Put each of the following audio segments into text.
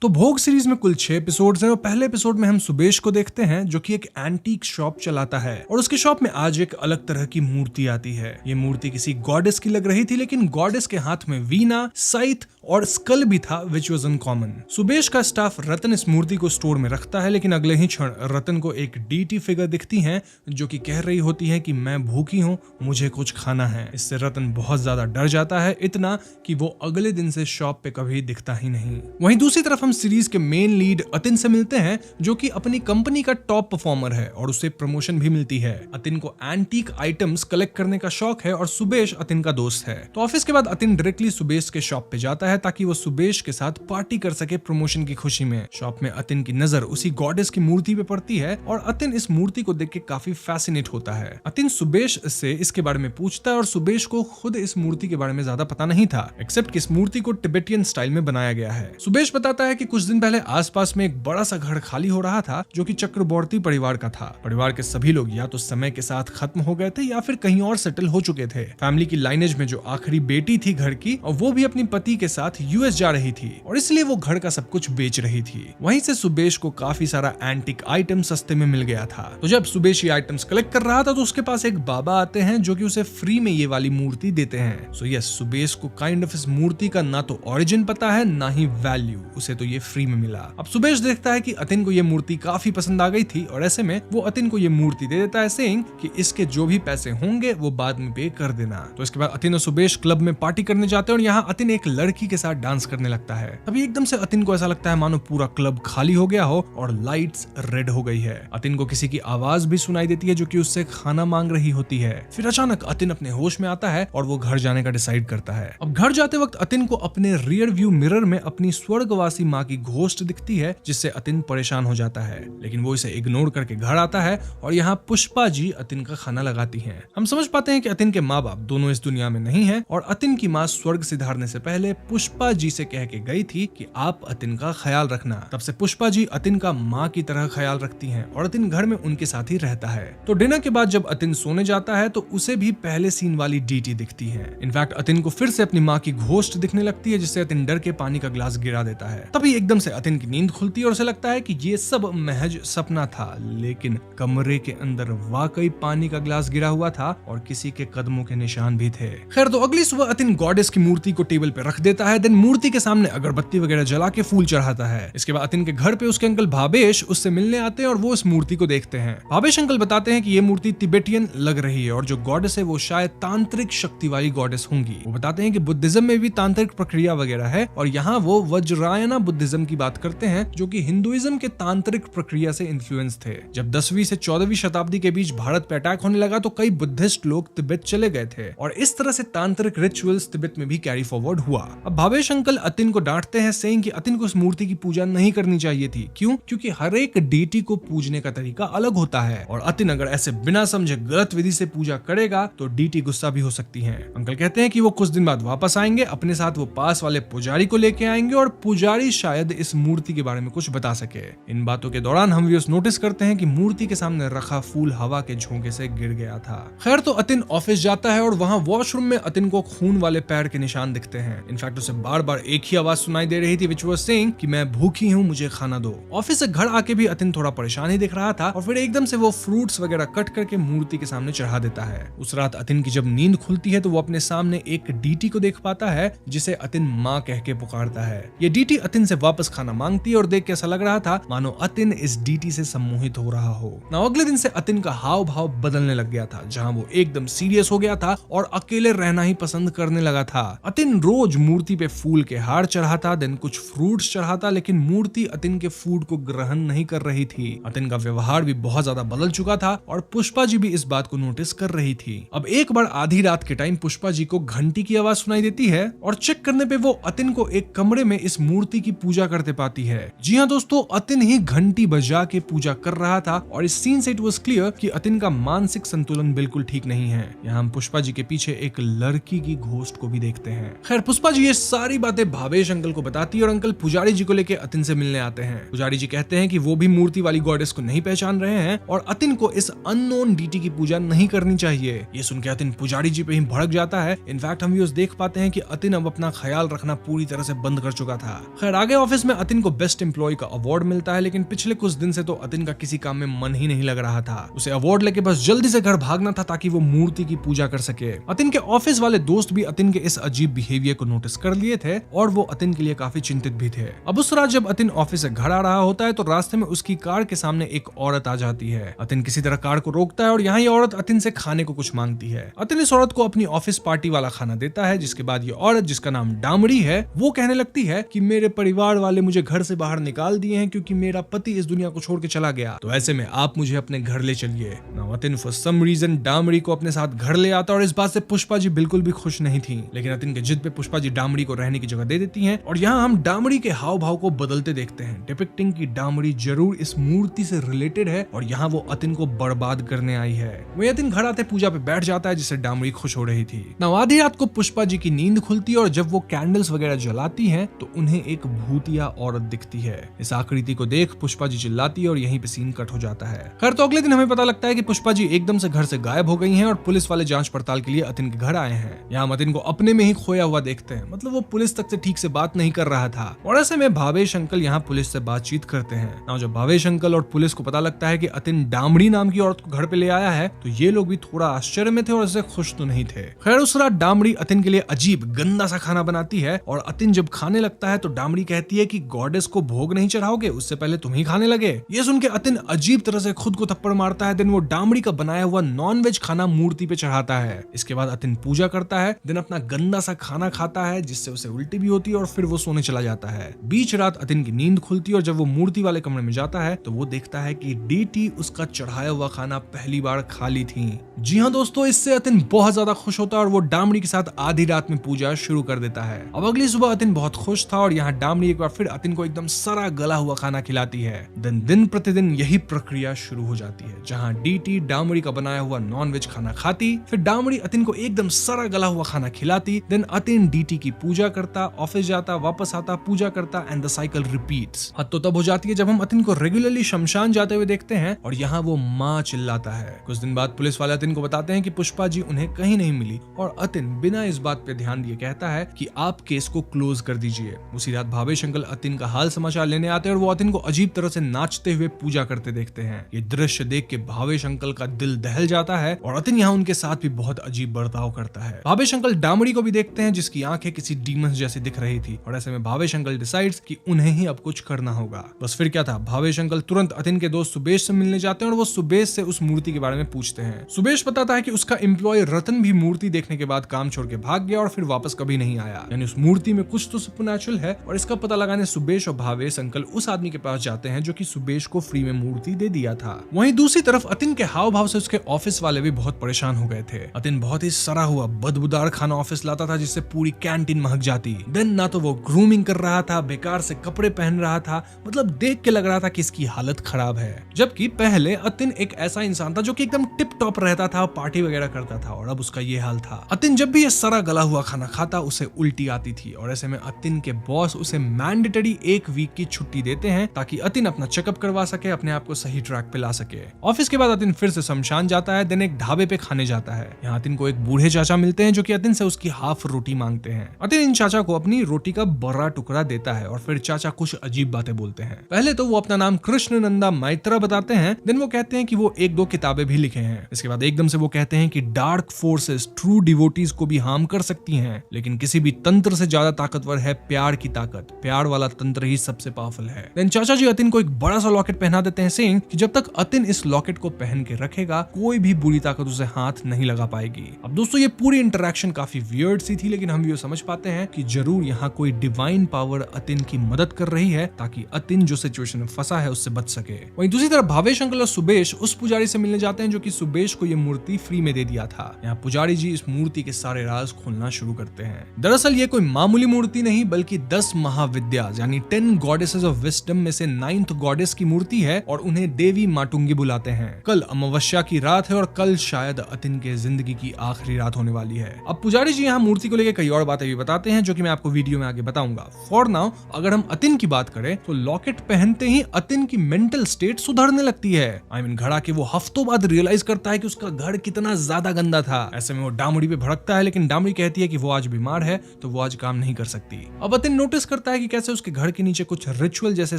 तो भोग सीरीज में कुल 6 एपिसोड्स हैं और पहले एपिसोड में हम सुबेश को देखते हैं जो कि एक एंटीक शॉप चलाता है और उसकी शॉप में आज एक अलग तरह की मूर्ति आती है। ये मूर्ति किसी गॉडेस की लग रही थी, लेकिन गॉडेस के हाथ में वीणा, साइथ और स्कल भी था विच वॉज अनकॉमन। सुबेश का स्टाफ रतन इस मूर्ति को स्टोर में रखता है, लेकिन अगले ही क्षण रतन को एक डीटी फिगर दिखती है जो कि कह रही होती है कि मैं भूखी हूँ, मुझे कुछ खाना है। इससे रतन बहुत ज्यादा डर जाता है, इतना कि वो अगले दिन से शॉप पे कभी दिखता ही नहीं। वहीं दूसरी तरफ हम सीरीज के मेन लीड अतिन से मिलते हैं जो कि अपनी कंपनी का टॉप परफॉर्मर है और उसे प्रमोशन भी मिलती है। अतिन को एंटीक आइटम्स कलेक्ट करने का शौक है और सुबेश अतिन का दोस्त है। तो ऑफिस के बाद अतिन डायरेक्टली सुबेश के शॉप पे जाता है ताकि वो सुबेश के साथ पार्टी कर सके प्रमोशन की खुशी में। शॉप में अतिन की नजर उसी गॉडेस की मूर्ति पे पड़ती है और अतिन इस मूर्ति को देख के काफी फैसिनेट होता है। अतिन सुबेश से इसके बारे में पूछता है और सुबेश को खुद इस मूर्ति के बारे में ज्यादा पता नहीं था, एक्सेप्ट कि इस मूर्ति को टिबेटियन स्टाइल में बनाया गया है। सुबेश बताता है कि कुछ दिन पहले आसपास में एक बड़ा सा घर खाली हो रहा था जो कि चक्रवर्ती परिवार का था। परिवार के सभी लोग या तो समय के साथ खत्म हो गए थे या फिर कहीं और सेटल हो चुके थे। फैमिली की लाइनेज में जो आखिरी बेटी थी घर की, और वो भी अपनी पति के साथ यूएस जा रही थी और इसलिए वो घर का सब कुछ बेच रही थी। वहीं से सुबेश को काफी सारा एंटिक आइटम सस्ते में मिल गया था। तो जब सुबेश ये आइटम्स कलेक्ट कर रहा था तो उसके पास एक बाबा आते हैं जो कि उसे फ्री में ये वाली मूर्ति देते हैं। सो यस, सुबेश को काइंड ऑफ इस मूर्ति का ना तो ओरिजिन पता है ना ही वैल्यू, उसे तो ये फ्री में मिला। अब सुबेश देखता है कि अतिन को ये मूर्ति काफी पसंद आ गई थी और ऐसे में वो अतिन को ये मूर्ति दे देता है, सेइंग कि इसके जो भी पैसे होंगे वो बाद में पे कर देना। तो इसके बाद अतिन और सुबेश क्लब में पार्टी करने जाते हैं और यहाँ अतिन एक लड़की के साथ डांस करने लगता है। तभी एकदम से अतिन को ऐसा लगता है मानो पूरा क्लब खाली हो गया हो और लाइट्स रेड हो गई है। अतिन को किसी की आवाज भी सुनाई देती है जो कि उससे खाना मांग रही होती है। फिर अचानक अतिन अपने होश में आता है और वो घर जाने का डिसाइड करता है। अब घर जाते वक्त अतिन को अपने रियर व्यू मिरर में अपनी स्वर्गवासी माँ की घोस्ट दिखती है जिससे अतिन परेशान हो जाता है, लेकिन वो इसे इग्नोर करके घर आता है और यहाँ पुष्पा जी अतिन का खाना लगाती हैं। हम समझ पाते हैं कि अतिन के माँ बाप दोनों इस दुनिया में नहीं हैं और अतिन की माँ स्वर्ग सिधारने से पहले पुष्पा जी से कह के गई थी कि आप अतिन का ख्याल रखना। तब से पुष्पा जी अतिन का माँ की तरह ख्याल रखती हैं और अतिन घर में उनके साथ ही रहता है। तो डिनर के बाद जब अतिन सोने जाता है तो उसे भी पहले सीन वाली डीटी दिखती है। इनफैक्ट अतिन को फिर से अपनी माँ की घोस्ट दिखने लगती है जिससे अतिन डर के पानी का ग्लास गिरा देता है। तभी एकदम से अतिन की नींद खुलती है और उसे लगता है कि ये सब महज सपना था, लेकिन कमरे के अंदर वाकई पानी का ग्लास गिरा हुआ था और किसी के कदमों के निशान भी थे। खैर, तो अगली सुबह अतिन गॉडेस की मूर्ति को टेबल पे रख देता है, देन मूर्ति के सामने अगरबत्ती वगैरह जला के फूल चढ़ाता है। इसके बाद अतिन के घर पे उसके अंकल भावेश उससे मिलने आते हैं और वो इस मूर्ति को देखते हैं। भावेश अंकल बताते हैं कि ये मूर्ति तिबेटियन लग रही है और जो गॉडेस है वो शायद तांत्रिक शक्ति वाली गॉडेस होंगी। वो बताते हैं कि बुद्धिज्म में भी तांत्रिक प्रक्रिया वगैरह है और यहाँ वो वज्रायना बुद्धिज्म की बात करते हैं जो कि हिंदुइज्म के तांत्रिक प्रक्रिया से इन्फ्लुएंस थे। जब 10वीं से 14वीं शताब्दी के बीच भारत पे अटैक होने लगा तो कई बुद्धिस्ट लोग तिब्बत चले गए थे और इस तरह से तांत्रिक रिचुअल्स तिब्बत में भी कैरी फॉरवर्ड हुआ। अब भावेश अंकल अतिन को डांटते हैं, सेइंग कि अतिन को इस मूर्ति की पूजा नहीं करनी चाहिए थी। क्यों? क्योंकि हर एक डीटी को पूजने का तरीका अलग होता है और अतिन अगर ऐसे बिना समझे गलत विधि से पूजा करेगा तो डीटी गुस्सा भी हो सकती है। अंकल कहते हैं कि वो कुछ दिन बाद वापस आएंगे, अपने साथ वो पास वाले पुजारी को लेके आएंगे और पुजारी शायद इस मूर्ति के बारे में कुछ बता सके। इन बातों के दौरान हम व्यूअर्स नोटिस करते हैं कि मूर्ति के सामने रखा फूल हवा के झोंके से गिर गया था। खैर, तो अतिन ऑफिस जाता है और वहाँ वॉशरूम में अतिन को खून वाले पैर के निशान दिखते हैं। इनफैक्ट उसे बार बार एक ही आवाज सुनाई दे रही थी विच वाज सेइंग कि मैं भूखी हूँ, मुझे खाना दो। ऑफिस से घर आके भी अतिन थोड़ा परेशान ही दिख रहा था और फिर एकदम से वो फ्रूट्स वगैरह कट करके मूर्ति के सामने चढ़ा देता है। उस रात अतिन की जब नींद खुलती है तो वो अपने सामने एक डीटी को देख पाता है जिसे अतिन माँ कह के पुकारता है। ये डीटी अतिन से वापस खाना मांगती है और देख के ऐसा लग रहा था मानो अतिन इस डीटी से सम्मोहित हो रहा हो। ना अगले दिन से अतिन का हाव भाव बदलने लग गया था, जहाँ वो एकदम सीरियस हो गया था और अकेले रहना ही पसंद करने लगा था। अतिन रोज मूर्ति पे फूल के हार चढ़ाता, देन कुछ फ्रूट्स चढ़ाता, लेकिन मूर्ति अतिन के फूड को ग्रहण नहीं कर रही थी। अतिन का व्यवहार भी बहुत ज्यादा बदल चुका था और पुष्पा जी भी इस बात को नोटिस कर रही थी। अब एक बार आधी रात के टाइम पुष्पा जी को घंटी की आवाज सुनाई देती है और चेक करने पे वो अतिन को एक कमरे में इस मूर्ति की पूजा करते पाती है। जी हाँ दोस्तों, अतिन ही घंटी बजा के पूजा कर रहा था और इस सीन से इट वाज क्लियर कि अतिन का मानसिक संतुलन बिल्कुल ठीक नहीं है। यहाँ हम पुष्पा जी के पीछे एक लड़की की घोस्ट को भी देखते हैं। खैर, पुष्पा जी ये सारी बातें भावेश अंकल को बताती है और अंकल पुजारी जी को लेके अतिन से मिलने आते हैं। पुजारी जी कहते हैं कि वो भी मूर्ति वाली गॉडेस को नहीं पहचान रहे हैं और अतिन को इस अननोन डीटी की पूजा नहीं करनी चाहिए। ये सुन के अतिन पुजारी जी पे ही भड़क जाता है। इनफैक्ट हम देख पाते हैं कि अतिन अब अपना ख्याल रखना पूरी तरह से बंद कर चुका था। खैर, आगे आगे ऑफिस में अतिन को बेस्ट एम्प्लॉय का अवार्ड मिलता है, लेकिन पिछले कुछ दिन से तो अतिन का किसी काम में मन ही नहीं लग रहा था। उसे अवार्ड लेके बस जल्दी से घर भागना था ताकि वो मूर्ति की पूजा कर सके। अतिन के ऑफिस वाले दोस्त भी अतिन के इस अजीब बिहेवियर को नोटिस कर लिए थे और वो अतिन के लिए काफी चिंतित भी थे। अब उस रात जब अतिन ऑफिस से घर आ रहा होता है तो रास्ते में उसकी कार के सामने एक औरत आ जाती है। अतिन किसी तरह कार को रोकता है और यहाँ ये औरत अतिन से खाने को कुछ मांगती है। अतिन इस औरत को अपनी ऑफिस पार्टी वाला खाना देता है, जिसके बाद ये औरत, जिसका नाम डामड़ी है, वो कहने लगती है कि मेरे परिवार वाले मुझे घर से बाहर निकाल दिए हैं क्योंकि मेरा पति इस दुनिया को छोड़ के चला गया, तो ऐसे में आप मुझे अपने घर ले चलिए। अतिन फॉर सम रीजन डामड़ी को अपने साथ घर ले आता और इस बात से पुष्पा जी बिल्कुल भी खुश नहीं थी, लेकिन अतिन के जिद पे पुष्पा जी डामड़ी को रहने की जगह दे देती हैं। और यहाँ हम डामड़ी के हाव भाव को बदलते देखते हैं, डिपिक्टिंग की डामड़ी जरूर इस मूर्ति से रिलेटेड है और यहाँ वो अतिन को बर्बाद करने आई है। वही अतिन घर आते पूजा पे बैठ जाता है, जिससे डामड़ी खुश हो रही थी। आधी रात को पुष्पा जी की नींद खुलती है और जब वो कैंडल्स वगैरह जलाती हैं तो उन्हें एक भूतिया औरत दिखती है। इस आकृति को देख पुष्पा जी चिल्लाती है और यहीं पे सीन कट हो जाता है। खैर तो अगले दिन हमें पता लगता है कि पुष्पा जी एकदम से घर से गायब हो गई हैं और पुलिस वाले जांच पड़ताल के लिए अतिन के घर आए हैं। यहाँ हम अतिन को अपने में ही खोया हुआ देखते हैं, मतलब वो पुलिस तक से ठीक से बात नहीं कर रहा था। और ऐसे में भावेश अंकल यहाँ पुलिस से बातचीत करते हैं। जब भावेश अंकल और पुलिस को पता लगता है कि अतिन डामड़ी नाम की औरत को घर पे ले आया है तो ये लोग भी थोड़ा आश्चर्य में थे और इससे खुश तो नहीं थे। खैर उस रात डामड़ी अतिन के लिए अजीब गंदा सा खाना बनाती है और अतिन जब खाने लगता है तो डामड़ी कहती है कि गॉडेस को भोग नहीं चढ़ाओगे, उससे पहले तुम ही खाने लगे। ये सुन के अतिन अजीब तरह से खुद को थप्पड़ मारता है। दिन वो डामड़ी का बनाया हुआ नॉन वेज खाना मूर्ति पे चढ़ाता है। इसके बाद अतिन पूजा करता है, दिन अपना गंदा सा खाना खाता है जिससे उसे उल्टी भी होती है और फिर वो सोने चला जाता है। बीच रात अतिन की नींद खुलती है और जब वो मूर्ति वाले कमरे में जाता है तो वो देखता है कि डीटी उसका चढ़ाया हुआ खाना पहली बार खा ली थी। जी हाँ दोस्तों, इससे अतिन बहुत ज्यादा खुश होता है और वो डामड़ी के साथ आधी रात में पूजा शुरू कर देता है। अब अगली सुबह अतिन बहुत खुश था और यहाँ डामड़ी एक बार फिर अतिन को एकदम सड़ा गला हुआ खाना खिलाती है। दिन प्रतिदिन यही प्रक्रिया शुरू हो जाती है, जहाँ डीटी डामड़ी का बनाया हुआ नॉन वेज खाना खाती, फिर डामड़ी अतिन को एकदम सड़ा गला हुआ खाना खिलाती, देन अतिन डीटी की पूजा करता, ऑफिस जाता, वापस आता, पूजा करता एंड द साइकिल रिपीट्स। हद तो तब हो जाती है जब हम अतिन को रेगुलरली शमशान जाते हुए देखते हैं और यहाँ वो माँ चिल्लाता है। कुछ दिन बाद पुलिस वाले अतिन को बताते हैं कि पुष्पा जी उन्हें कहीं नहीं मिली और अतिन बिना इस बात पे ध्यान दिए कहता है कि आप केस को क्लोज कर दीजिए। उसी रात भावेश अंकल अतिन का हाल समाचार लेने आते हैं और वो अतिन को अजीब तरह से नाचते हुए पूजा करते देखते हैं। ये दृश्य देख के भावेश अंकल का दिल दहल जाता है और अतिन यहाँ उनके साथ भी बहुत अजीब बर्ताव करता है। भावेश अंकल डामड़ी को भी देखते हैं जिसकी आंखें किसी डीमंस जैसी दिख रही थी और ऐसे में भावेश अंकल डिसाइड्स कि उन्हें ही अब कुछ करना होगा। बस फिर क्या था, भावेश अंकल तुरंत अतिन के दोस्त सुबेश से मिलने जाते हैं और वो सुबेश से उस मूर्ति के बारे में पूछते हैं। सुबेश बताता है कि उसका एम्प्लॉय रतन भी मूर्ति देखने के बाद काम छोड़ के भाग गया और फिर वापस कभी नहीं आया, यानी उस मूर्ति में कुछ तो सुपरनैचुरल है। और इसका पता लगाने सुबेश और भावेश अंकल उस आदमी के पास जाते हैं जो कि सुबेश को फ्री में मूर्ति दे दिया था। वहीं दूसरी तरफ अतिन के हाव भाव से उसके ऑफिस वाले भी बहुत परेशान हो गए थे। अतिन बहुत ही सड़ा हुआ बदबूदार खाना ऑफिस लाता था जिससे पूरी कैंटीन महक जाती। देन ना तो वो ग्रूमिंग कर रहा था, बेकार से कपड़े पहन रहा था, मतलब देख के लग रहा था कि इसकी हालत खराब है। जबकि पहले अतिन एक ऐसा इंसान था जो कि एकदम टिप टॉप रहता था, पार्टी वगैरह करता था, और अब उसका ये हाल था। अतिन जब भी ये सड़ा गला हुआ खाना खाता उसे उल्टी आती थी और ऐसे में अतिन के बॉस उसे मैंडेटरी 1 वीक की छुट्टी देते हैं ताकि अतिन अपना चेकअप करवा सके, अपने आप को सही ट्रैक पे ला सके। ऑफिस के बाद अतिन फिर से शमशान जाता है, देन एक ढाबे पे खाने जाता है। यहाँ अतिन को एक बूढ़े चाचा मिलते हैं जो कि अतिन से उसकी हाफ रोटी मांगते हैं। अतिन इन चाचा को अपनी रोटी का बड़ा टुकड़ा देता है और फिर चाचा कुछ अजीब बातें बोलते हैं। पहले तो वो अपना नाम कृष्ण नंदा माइत्रा बताते हैं, देन वो कहते हैं कि वो 1-2 किताबें भी लिखे हैं। इसके बाद एकदम से वो कहते हैं कि डार्क फोर्सेस ट्रू डिवोटीज को भी हार्म कर सकती हैं, लेकिन किसी भी तंत्र से ज्यादा ताकतवर है प्यार की ताकत। प्यार वाला तंत्र ही सबसे पावरफुल है। देन चाचा जी अतिन को एक बड़ा सा लॉकेट पहना देते हैं, सेइंग कि जब तक अतिन इस लॉकेट को पहन के रखेगा कोई भी बुरी ताकत उसे हाथ नहीं लगा पाएगी। अब दोस्तों ये पूरी इंटरेक्शन काफी वियर्ड सी थी, लेकिन हम ये समझ पाते हैं कि जरूर यहाँ कोई डिवाइन पावर अतिन की मदद कर रही है ताकि अतिन जो सिचुएशन में फंसा है उससे बच सके। वहीं दूसरी तरफ भावेश अंकल और सुबेश उस पुजारी से मिलने जाते हैं जो कि सुबेश को ये मूर्ति फ्री में दे दिया था। यहाँ पुजारी जी इस मूर्ति के सारे राज खोलना शुरू करते हैं। दरअसल ये कोई मामूली मूर्ति नहीं बल्कि 10 महाविद्या यानी 10 गॉडेसेस ऑफ विजडम में से 9th गॉडेस की मूर्ति है और उन्हें देवी माटुंगी बुलाते हैं। कल अमावस्या की रात है और कल शायद अतिन के जिंदगी की आखिरी रात होने वाली है। अब पुजारी जी यहाँ मूर्ति को लेकर कई और बातें भी बताते हैं जो कि मैं आपको वीडियो में आगे बताऊंगा। फॉर नाउ अगर हम अतिन की बात करें तो लॉकेट पहनते ही अतिन की मेंटल स्टेट सुधरने लगती है। घर आके वो हफ्तों बाद रियलाइज करता है कि उसका घर कितना ज्यादा गंदा था। ऐसे में वो डामड़ी पे भड़कता है, लेकिन डामड़ी कहती है कि वो आज बीमार है तो वो आज काम नहीं कर सकती। अब अतिन नोटिस करता है कि कि कैसे उसके घर के नीचे कुछ रिचुअल जैसे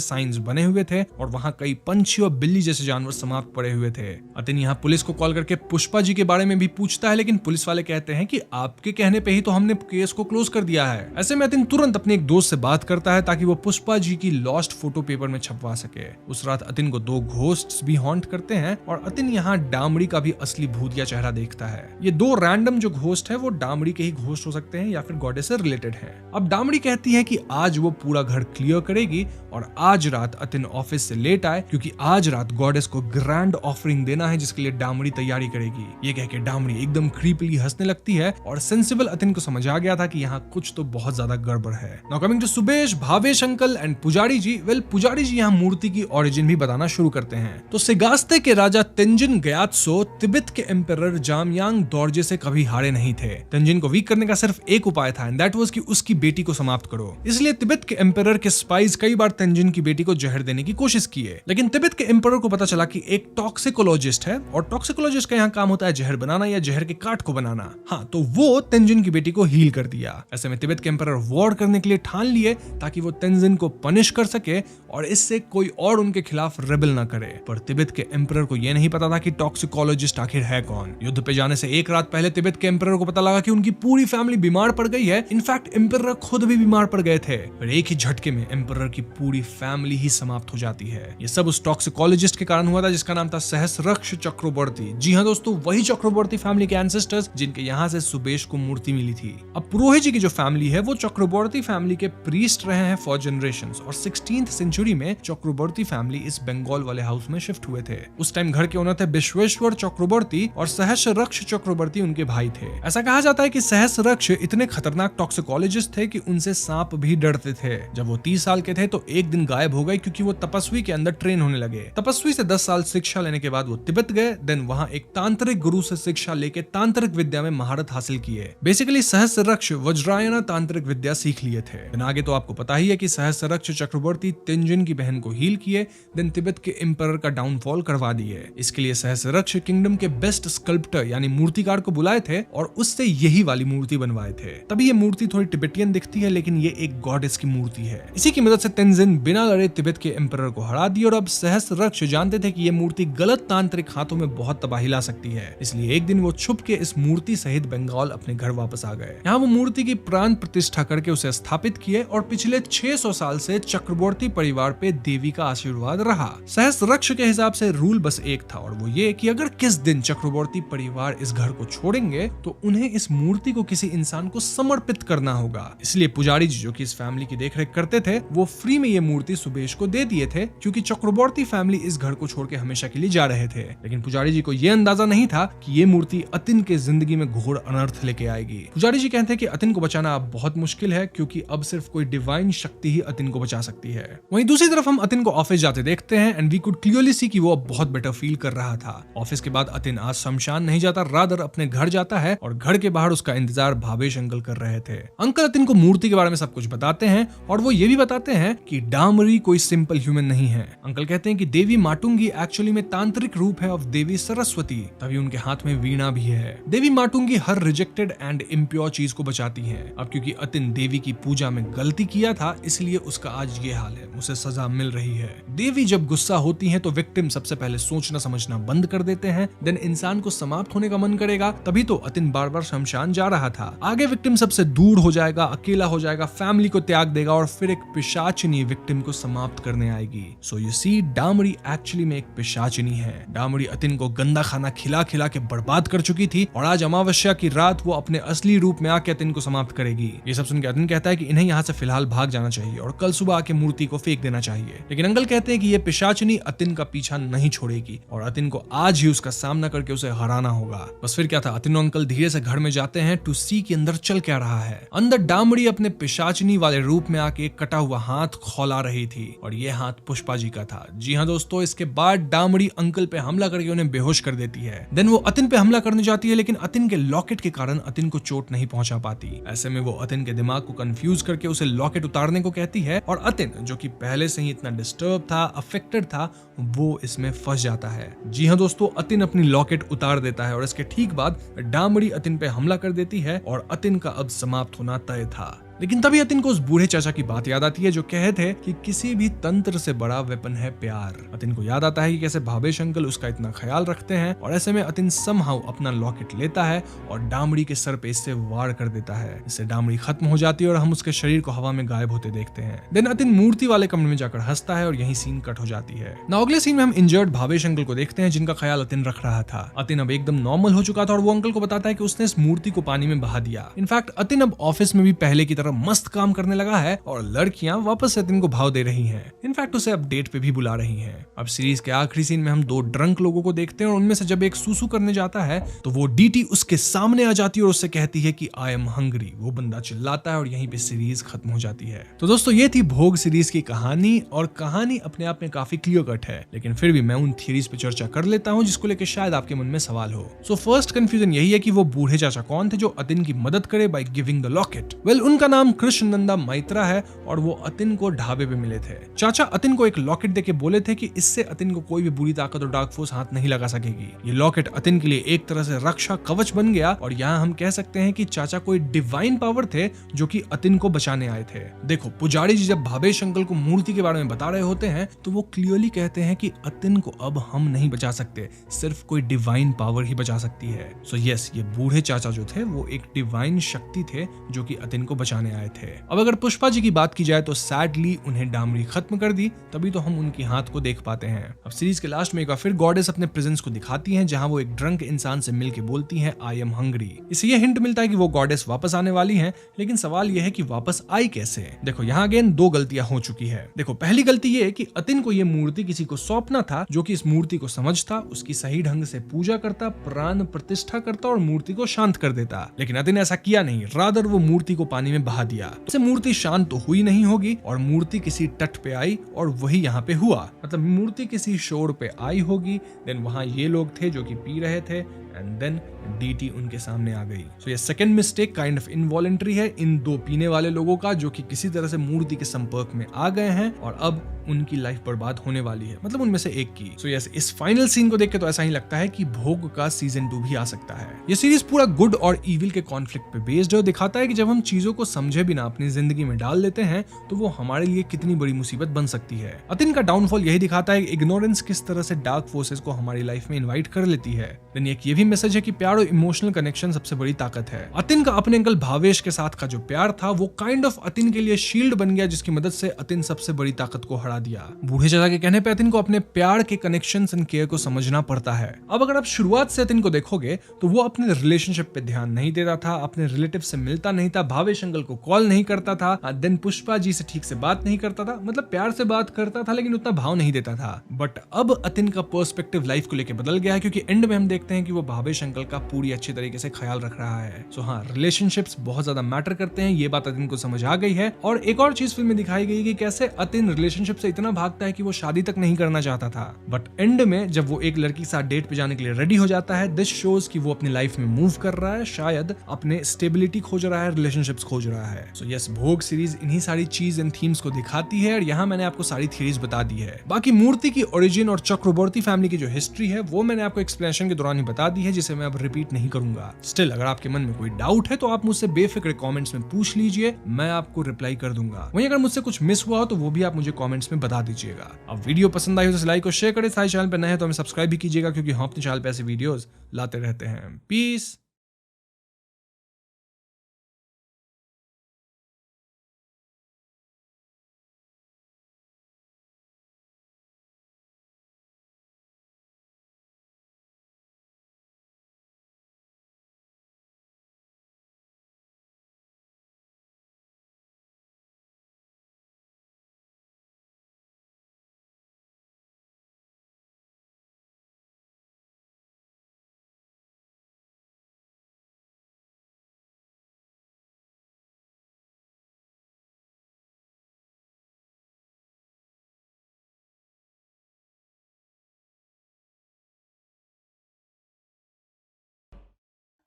साइंस बने हुए थे और वहां कई पंछी और बिल्ली जैसे जानवर समाप्त पड़े हुए थे। अतिन यहाँ पुलिस को कॉल करके पुष्पा जी के बारे में भी पूछता है, लेकिन पुलिस वाले कहते हैं कि आपके कहने पे ही तो हमने केस को क्लोज कर दिया है। ऐसे में अतिन तुरंत अपने एक दोस्त से बात करता है ताकि वो पुष्पा जी की लॉस्ट फोटो पेपर में छपवा सके। उस रात अतिन को 2 घोस्ट्स भी हॉन्ट करते हैं और अतिन यहाँ डामड़ी का भी असली भूतिया चेहरा देखता है। ये 2 रैंडम जो घोस्ट है वो डामड़ी के ही घोस्ट हो सकते हैं या फिर गॉडेस से रिलेटेड है। अब डामड़ी कहती है कि आज वो पूरा घर क्लियर करेगी और आज रात अतिन ऑफिस से लेट आए क्योंकि आज रात गॉडेस को ग्रैंड ऑफरिंग देना है जिसके लिए डामड़ी तैयारी करेगी। ये कह के डामड़ी एकदम क्रीपली हंसने लगती है और सेंसिबल अतिन को समझ आ गया था कि यहाँ कुछ तो बहुत ज्यादा गड़बड़ है। Now coming to Subesh, Bhavesh uncle and Pujari ji. पुजारी जी यहाँ मूर्ति की ओरिजिन भी बताना शुरू करते हैं। तो सेगास्ते के राजा तेंजिन ग्यात्सो तिब्बत के एम्परर जामयांग दोर्जे से कभी हारे नहीं थे। तेंजिन को वीक करने का सिर्फ एक उपाय था एंड दैट वाज कि उसकी बेटी को समाप्त करो। इसलिए तिब्बत के एम्परर के स्पाइस कई बार तेंजिन की बेटी को जहर देने की कोशिश किए, लेकिन तिब्बत के एम्परर को पता चला कि एक टॉक्सिकोलॉजिस्ट है और टॉक्सिकोलॉजिस्ट का यहाँ काम होता है जहर बनाना या जहर के काट को बनाना। हाँ, तो वो तेंजिन की बेटी को हील कर दिया। ऐसे में तिब्बत के एम्परर वॉर करने के लिए ठान लिए ताकि वो तेंजिन को पनिश कर सके और इससे कोई और उनके खिलाफ रेबल ना करे। पर तिब्बत के एम्परर को यह नहीं पता था कि टॉक्सिकोलॉजिस्ट आखिर है कौन। युद्ध पे जाने से एक रात पहले तिब्बत के एम्परर को पता लगा कि उनकी पूरी फैमिली बीमार पड़ गई है। इनफैक्ट एम्परर खुद भी बीमार पड़ गए थे। फिर एक ही झटके में एम्परर की पूरी फैमिली ही समाप्त हो जाती है। ये सब उस टॉक्सिकोलॉजिस्ट के कारण हुआ था जिसका नाम था सहस्रक्ष चक्रवर्ती। जी हाँ दोस्तों, वही चक्रवर्ती फैमिली के एंसेस्टर्स जिनके यहाँ से सुबेश को मूर्ति मिली थी। अब पुरोहित जी की जो फैमिली है वो चक्रवर्ती फैमिली के प्रीस्ट रहे हैं फॉर जनरेशंस और 16th सेंचुरी में चक्रवर्ती फैमिली इस बंगाल वाले हाउस में शिफ्ट हुए थे। उस टाइम घर के ओनर थे विश्वेश्वर चक्रवर्ती और सहस्रक्ष चक्रवर्ती उनके भाई थे। ऐसा कहा जाता है कि सहस्रक्ष इतने खतरनाक टॉक्सिकोलॉजिस्ट थे कि उनसे सांप भी डरते थे। जब वो 30 साल के थे तो एक दिन गायब हो गए क्योंकि वो तपस्वी के अंदर ट्रेन होने लगे। तपस्वी से 10 साल शिक्षा लेने के बाद वो तिब्बत गए। देन वहां एक तांत्रिक गुरु से शिक्षा लेके तांत्रिक विद्या में महारत हासिल किए। बेसिकली सहस्रक्ष वज्रायना तांत्रिक विद्या सीख लिए थे। देन आगे तो आपको पता ही है कि सहस्रक्ष चक्रवर्ती तेंजिन की बहन को हील किए। देन तिब्बत के एम्परर का डाउनफॉल करवा दिए। इसके लिए सहस्रक्ष किंगडम के बेस्ट स्कल्प्टर यानी मूर्तिकार को बुलाए थे और उससे यही वाली मूर्ति बनवाए थे। तभी ये मूर्ति थोड़ी तिब्बतियन दिखती है लेकिन ये एक गॉडेस की मूर्ति है। इसी की मदद से तेंजिन बिना लड़े तिब्बत के एम्परर को हरा दिया और अब सहस्रक्ष जानते थे कि ये मूर्ति गलत तांत्रिक हाथों में बहुत तबाही ला सकती है। इसलिए एक दिन वो छुप के इस मूर्ति सहित बंगाल अपने घर वापस आ गए। यहाँ वो मूर्ति की प्राण प्रतिष्ठा करके उसे स्थापित किए और पिछले 600 साल से चक्रवर्ती परिवार पे देवी का आशीर्वाद रहा। सहस्रक्ष के हिसाब से रूल बस एक था और वो ये कि अगर किस दिन चक्रवर्ती परिवार इस घर को छोड़ेंगे तो उन्हें इस मूर्ति को किसी इंसान को समर्पित करना होगा। इसलिए पुजारी जी जो कि इस फैमिली की देखरेख करते थे वो फ्री में ये मूर्ति सुबेश को दे दिए थे क्योंकि चक्रवर्ती फैमिली इस घर को छोड़ के हमेशा के लिए जा रहे थे। लेकिन पुजारी जी को यह अंदाजा नहीं था कि ये मूर्ति अतिन के जिंदगी में घोर अनर्थ लेके आएगी। पुजारी जी कहते हैं कि अतिन को बचाना अब बहुत मुश्किल है क्योंकि अब सिर्फ कोई डिवाइन शक्ति ही अतिन को बचा सकती है। वहीं दूसरी तरफ हम अतिन को ऑफिस जाते देखते हैं and we could clearly see कि वो अब बहुत बेटर फील कर रहा था। ऑफिस के बाद अतिन आज शमशान नहीं जाता, रादर अपने घर जाता है और घर के बाहर उसका इंतजार भावेश अंकल कर रहे थे। अंकल अतिन को मूर्ति के बारे में सब कुछ बताते हैं और वो ये भी बताते हैं कि डामरी कोई सिंपल ह्यूमन नहीं है। अंकल कहते हैं कि देवी माटुंगी एक्चुअली में तांत्रिक रूप है ऑफ देवी सरस्वती, तभी उनके हाथ में वीणा भी है। देवी माटुंगी हर रिजेक्टेड एंड इम्प्योर चीज को बचाती है। अब क्योंकि अतिन देवी की पूजा में गलती किया था इसलिए उसका आज ये हाल है, उसे सजा मिल रही है। देवी जब गुस्सा होती है तो विक्टिम सबसे पहले सोचना समझना बंद कर देते हैं। देन इंसान को समाप्त होने का मन करेगा, तभी तो अतिन बार बार शमशान जा रहा था। आगे विक्टिम सबसे दूर हो जाएगा, अकेला हो जाएगा, फैमिली को त्याग देगा और फिर एक पिशाचिनी विक्टिम को समाप्त करने आएगी। So you see Damri actually में एक पिशाचिनी है। डामरी अतिन को गंदा खाना खिला खिला के बर्बाद कर चुकी थी और आज अमावस्या की रात वो अपने असली रूप में आके अतिन को समाप्त करेगी। ये सब सुनकर अतिन कहता है कि इन्हें यहाँ से फिलहाल भाग जाना चाहिए और कल सुबह आके मूर्ति को फेंक देना चाहिए। लेकिन अंकल कहते हैं कि ये पिशाचिनी अतिन का पीछा नहीं छोड़ेगी और अतिन को आज ही उसका सामना करके उसे हराना होगा। बस फिर क्या था, अतिन और अंकल धीरे से घर में जाते हैं टू सी के अंदर चल क्या रहा है। अंदर डामड़ी अपने पिशाचिनी वाले रूप में आके कटा हुआ हाथ खौला रही थी और ये हाथ पुष्पा जी का था। जी हाँ दोस्तों, इसके बाद डामड़ी अंकल पे हमला करके उन्हें बेहोश कर देती है। देन वो अतिन पे हमला करने जाती है लेकिन अतिन के लॉकेट के कारण अतिन को चोट नहीं पहुंचा पाती। ऐसे में वो अतिन के दिमाग को कंफ्यूज करके उसे लॉकेट उतारने को कहती है और अतिन जो कि पहले से ही इतना डिस्टर्ब था, अफेक्टेड था, वो इसमें फंस जाता है। जी हाँ दोस्तों, अतिन अपनी लॉकेट उतार देता है और इसके ठीक बाद डामड़ी अतिन पे हमला कर देती है और अतिन का अब समाप्त होना तय था। लेकिन तभी अतिन को उस बूढ़े चाचा की बात याद आती है जो कहते हैं कि किसी भी तंत्र से बड़ा वेपन है प्यार। अतिन को याद आता है कि कैसे भावेश अंकल उसका इतना ख्याल रखते हैं और ऐसे में अतिन समहाउ अपना लॉकेट लेता है और डामड़ी के सर पे इससे वार कर देता है। इससे डामड़ी खत्म हो जाती है और हम उसके शरीर को हवा में गायब होते देखते हैं। देन अतिन मूर्ति वाले कमरे में जाकर हंसता है और यही सीन कट हो जाती है। ना अगले सीन में हम इंजर्ड भावेश अंकल को देखते हैं जिनका ख्याल अतिन रख रहा था। अतिन अब एकदम नॉर्मल हो चुका था और वो अंकल को बताता है कि उसने इस मूर्ति को पानी में बहा दिया। इनफैक्ट अतिन अब ऑफिस में भी पहले की तरह मस्त काम करने लगा है और लड़कियां वापस से अतिन को भाव दे रही हैं। इनफैक्ट उसे अब डेट पे भी बुला रही हैं। अब सीरीज के आखिरी सीन में हम दो ड्रंक लोगों को देखते हैं और उनमें से जब एक सूसू करने जाता है तो वो डीटी उसके सामने आ जाती है और उससे कहती है कि आई एम हंग्री। वो बंदा चिल्लाता है और यहीं पे सीरीज खत्म हो जाती है। तो दोस्तों ये थी भोग सीरीज की कहानी और कहानी अपने आप में काफी क्लियर कट है, लेकिन फिर भी मैं उन थियरीज पे चर्चा कर लेता हूँ जिसको लेकर शायद आपके मन में सवाल हो। सो फर्स्ट कंफ्यूजन यही है कि वो बूढ़े चाचा कौन थे जो अतिन की मदद करे by giving the locket. Well उनका नाम कृष्ण नंदा मैत्रा है और वो अतिन को ढाबे पे मिले थे। चाचा अतिन को एक लॉकेट देके बोले थे कि इससे अतिन को कोई भी बुरी ताकत और डार्क फोर्स हाथ नहीं लगा सकेगी। ये लॉकेट अतिन के लिए एक तरह से रक्षा कवच बन गया और यहाँ हम कह सकते हैं कि चाचा कोई डिवाइन पावर थे जो कि अतिन को बचाने आए थे। देखो पुजारी जी जब भावेश अंकल को मूर्ति के बारे में बता रहे होते हैं तो वो क्लियरली कहते हैं कि अतिन को अब हम नहीं बचा सकते, सिर्फ कोई डिवाइन पावर ही बचा सकती है। सो यस, ये बूढ़े चाचा जो थे वो एक डिवाइन शक्ति थे जो कि अतिन को बचाने आए थे। अब अगर पुष्पा जी की बात की जाए तो सैडली उन्हें डामरी खत्म कर दी, तभी तो हम उनकी हाथ को देख पाते हैं। अब सीरीज के लास्ट में एक बार फिर गॉडेस अपने प्रेजेंस को दिखाती हैं जहां वो एक ड्रंक इंसान से मिलकर बोलती हैं आई एम हंग्री। इससे ये हिंट मिलता है कि वो गॉडेस वापस आने वाली हैं, लेकिन सवाल ये है कि वापस आई कैसे। देखो यहाँ अगेन दो गलतियां हो चुकी है। देखो पहली गलती ये है कि अतिन को ये मूर्ति किसी को सौंपना था जो कि इस मूर्ति को समझता, उसकी सही ढंग से पूजा करता, प्राण प्रतिष्ठा करता और मूर्ति को शांत कर देता। लेकिन अतिन ऐसा किया नहीं, रादर वो मूर्ति को पानी में बहा दिया। इससे मूर्ति शांत तो हुई नहीं होगी और मूर्ति किसी तट पे आई और वही यहाँ पे हुआ। मतलब मूर्ति किसी शोर पे आई होगी, देन वहां ये लोग थे जो कि पी रहे थे एंड देन डीटी उनके सामने आ गई। सो ये second mistake kind of involuntary है इन दो पीने वाले लोगों का जो कि किसी तरह से मूर्ति के संपर्क में आ गए हैं और अब उनकी लाइफ बर्बाद होने वाली है, मतलब उनमें से एक की। सो यस, इस फाइनल सीन को देख के तो ऐसा ही लगता है कि भोग का सीजन 2 भी आ सकता है। ये सीरीज पूरा गुड और इविल के कॉन्फ्लिक्ट पे बेस्ड है और दिखाता है कि जब हम चीजों को समझे बिना अपनी जिंदगी में डाल लेते हैं तो वो हमारे लिए कितनी बड़ी मुसीबत बन सकती है। अतिन का डाउनफॉल यही दिखाता है कि इग्नोरेंस किस तरह से डार्क फोर्सेस को हमारी लाइफ में इन्वाइट कर लेती है। देन एक ये भी मैसेज है कि प्यार और इमोशनल कनेक्शन सबसे बड़ी ताकत है। अतिन का अपने अंकल भावेश के साथ का जो प्यार था वो काइंड ऑफ अतिन के लिए शील्ड बन गया जिसकी मदद से अतिन सबसे बड़ी ताकत को हरा दिया। बूढ़े चाचा के कहने पे अतिन को अपने प्यार के कनेक्शंस एंड केयर को समझना पड़ता है। अब अगर आप शुरुआत से अतिन को देखोगे तो वो अपने रिलेशनशिप पे ध्यान नहीं देता था, अपने रिलेटिव से मिलता नहीं था, भावेश अंकल को कॉल नहीं करता था, देन पुष्पा जी से ठीक से बात नहीं करता था, मतलब प्यार से बात करता था लेकिन उतना भाव नहीं देता था। बट अब अतिन का पर्सपेक्टिव लाइफ को लेकर बदल गया है क्योंकि एंड में हम देखते हैं कि वो भावेश अंकल का पूरी अच्छी तरीके से ख्याल रख रहा है। सो हाँ, रिलेशनशिप्स बहुत ज्यादा मैटर करते हैं, ये बात अतिन को समझ आ गई है। और एक और चीज फिल्म में दिखाई गई कि कैसे अतिन रिलेशनशिप से इतना भागता है कि वो शादी तक नहीं करना चाहता था, बट एंड में जब वो एक लड़की के साथ डेट पे जाने के लिए रेडी हो जाता है, दिस शोज कि वो अपनी लाइफ में मूव कर रहा है, शायद अपने स्टेबिलिटी खोज रहा है, रिलेशनशिप्स खोज रहा है। सो यस, भोग सीरीज इन्हीं सारी चीज एंड थीम्स को दिखाती है और यहाँ मैंने आपको सारी थ्योरीज बता दी है। बाकी मूर्ति की ओरिजिन और चक्रवर्ती फैमिली की जो हिस्ट्री है वो मैंने आपको एक्सप्लेनेशन के दौरान ही बता दी है, जिसे मैं अब रिपीट नहीं करूंगा। स्टिल अगर आपके मन में कोई डाउट है तो आप मुझसे बेफिक्र कमेंट्स में पूछ लीजिए, मैं आपको रिप्लाई कर दूंगा। वहीं अगर मुझसे कुछ मिस हुआ हो तो वो भी आप मुझे कमेंट्स में बता दीजिएगा। अब वीडियो पसंद आई हो तो लाइक और शेयर करें, सारे चैनल पर नए हैं तो हमें सब्सक्राइब भी कीजिएगा क्योंकि हम अपने चैनल पे ऐसे वीडियोस लाते रहते हैं। पीस।